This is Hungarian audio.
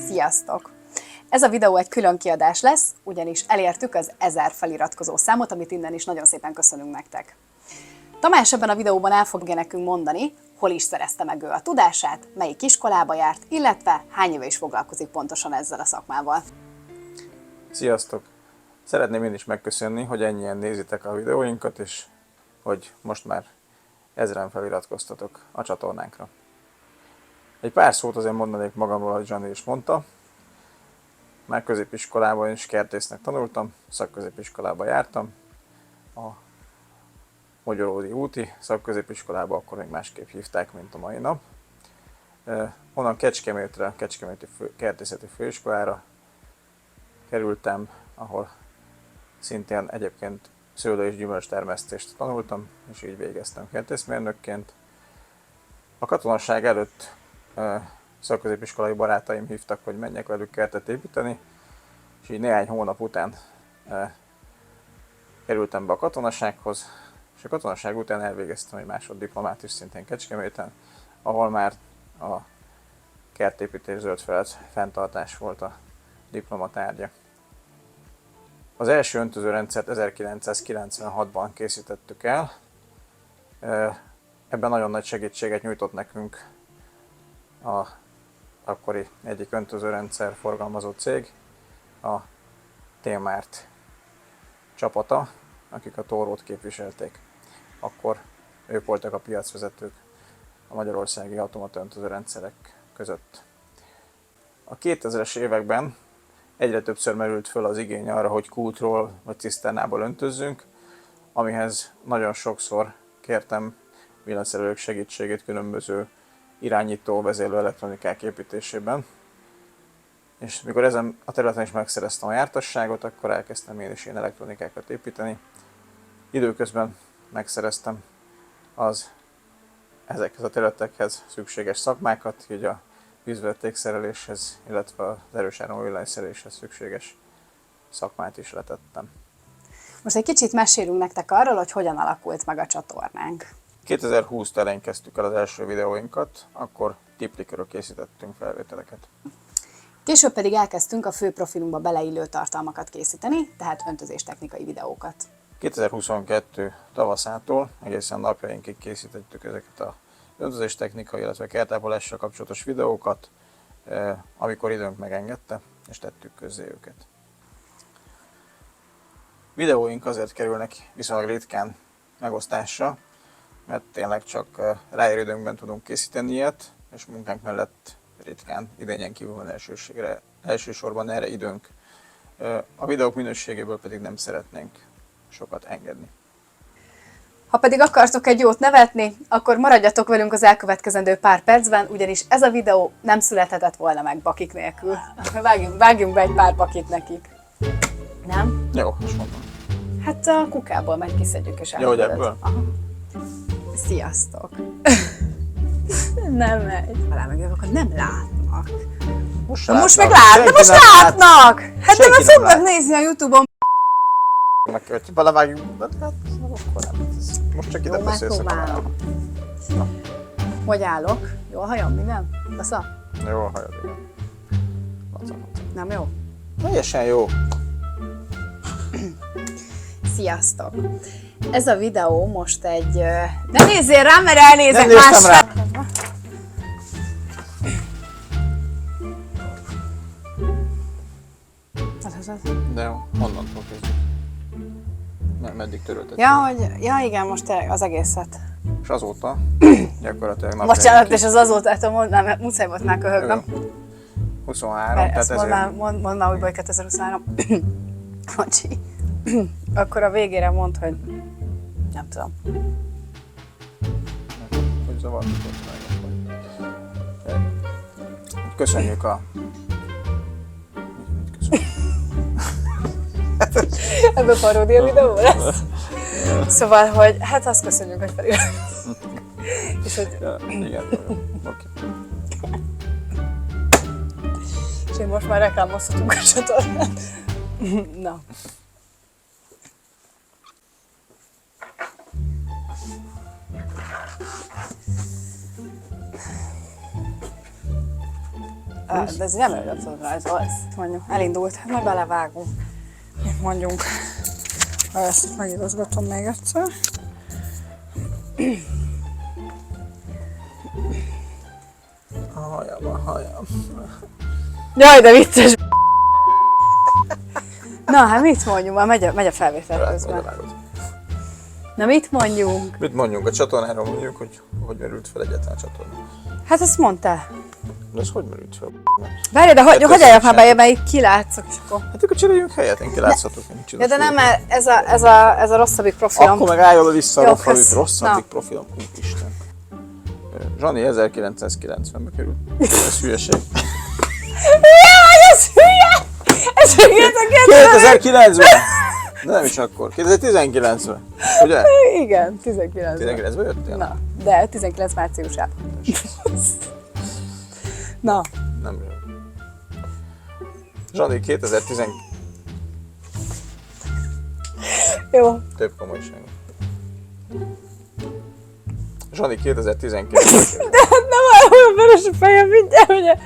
Sziasztok! Ez a videó egy külön kiadás lesz, ugyanis elértük az 1000 feliratkozó számot, amit innen is nagyon szépen köszönünk nektek. Tamás ebben a videóban el fogja nekünk mondani, hol is szerezte meg ő a tudását, melyik iskolába járt, illetve hány éve is foglalkozik pontosan ezzel a szakmával. Sziasztok! Szeretném én is megköszönni, hogy ennyien nézitek a videóinkat, és hogy most már 1000-en feliratkoztatok a csatornánkra. Egy pár szót azért mondanék magamról, ahogy Zsani is mondta. Már középiskolában is kertésznek tanultam, szakközépiskolába jártam. A Magyaródi úti szakközépiskolába akkor még másképp hívták, mint a mai nap. Onnan Kecskemétre, Kecskeméti kertészeti főiskolára kerültem, ahol szintén egyébként szőlő- és gyümölcstermesztést tanultam, és így végeztem kertészmérnökként. A katonaság előtt szakközépiskolai barátaim hívtak, hogy menjek velük kertet építeni, és így néhány hónap után kerültem be a katonasághoz, és a katonaság után elvégeztem egy másoddiplomát is szintén Kecskeméten, ahol már a kertépítés zöldfelület fenntartás volt a diplomatárgya. Az első öntözőrendszert 1996-ban készítettük el. Ebben nagyon nagy segítséget nyújtott nekünk a akkori egyik öntözőrendszer forgalmazó cég, a T-Mart csapata, akik a Torót képviselték. Akkor ők voltak a piacvezetők a magyarországi automata öntözőrendszerek között. A 2000-es években egyre többször merült föl az igény arra, hogy kútról vagy ciszternából öntözzünk, amihez nagyon sokszor kértem villanyszerelők segítségét különböző irányító, vezérlő elektronikák építésében. És mikor ezen a területen is megszereztem a jártasságot, akkor elkezdtem én is ilyen elektronikákat építeni. Időközben megszereztem ezekhez a területekhez szükséges szakmákat, így a vízvezetékszereléshez, illetve az erős áramú villanyszereléshez szükséges szakmát is letettem. Most egy kicsit mesélünk nektek arról, hogy hogyan alakult meg a csatornánk. 2020 elején kezdtük el az első videóinkat, akkor tiplikről készítettünk felvételeket. Később pedig elkezdtünk a fő profilunkba beleillő tartalmakat készíteni, tehát öntözéstechnikai videókat. 2022 tavaszától egészen napjainkig készítettük ezeket a öntözéstechnikai, illetve kertápolással kapcsolatos videókat, amikor időnk megengedte, és tettük közzé őket. Videóink azért kerülnek viszonylag ritkán megosztásra, mert tényleg csak ráérő időnkben tudunk készíteni ilyet, és munkánk mellett ritkán, idényen kívül van elsősorban erre időnk. A videók minőségéből pedig nem szeretnénk sokat engedni. Ha pedig akartok egy jót nevetni, akkor maradjatok velünk az elkövetkezendő pár percben, ugyanis ez a videó nem születhetett volna meg bakik nélkül. Vágjunk be egy pár bakit nekik. Nem? Jó, most mondom. Hát a kukából majd kiszedjük és Jó, hogy ebből? Aha. Sziasztok! Nem megy. Alá meg akkor nem látnak. Most meg látnak! Most látnak! Hát de már szoktak nézni a Youtube-on. Hogy belevágjunk, hát akkor nem. Most csak ide beszélsz a kamerában. Hogy állok? Jó a hajam, minden? Basza? Jó a hajad, igen. Laca. Nem jó? Teljesen jó. Sziasztok! Ez a videó most egy... Ne nézzél rám, mert elnézek Nem néztem másra! De jó, onnantól kezdjük. Meddig töröltettem? Ja, igen, most az egészet. És azóta gyakorlatilag Bocsánat, és az azóta, hát mondanám, mert muszáj volt már köhögnem. 23, Mert tehát ezt ezért... mondd már újból 2023. Bocsi. Akkor a végére mondd, hogy nem tudom. Hogy zavartuk ott meg. Köszönjük a... Ebből paródia videó lesz? Szóval, hogy hát azt köszönjük, hogy felül. És hogy... Igen, oké. És én most már reklámozhatunk a csatornát. Na. De ez nem előtt rajzolsz. Mondjuk, elindult, majd belevágunk. Mit mondjunk? Ha ezt megigazgatom még egyszer. A hajam. Jaj, de vicces! Na, hát mit mondjunk? Már megy a felvétel közben. Na, mit mondjunk? Mit mondjunk? A csatornáról mondjuk, hogy merült fel egyáltalán a csatorna. Hát ezt mondtál. De ez hogy merült fel? Várj, de hogy köszönöm álljak már sem. be, mert itt kilátszok, és akkor... Hát akkor csináljunk helyet, én kilátszhatok. Ja, de nem, mert ez a rosszabbik profilom. Akkor meg állj oda vissza Jó, a falut, kösz. rosszabbik Na. profilom. Úristen. Zsani 1990-ben került. Ez hülyeség. Ez hülye! Ez hülye, 2009-ben! De nem is akkor. 2019-ben. Ugye? Igen, 19. 19-ben jöttél? Na, de 19 márciusában. Na, Nem jó. Zsani 2010 jó. több komolyság. Zsani 2019-ben került. Nem áll olyan vörös a fejem, mindjárt, ugye?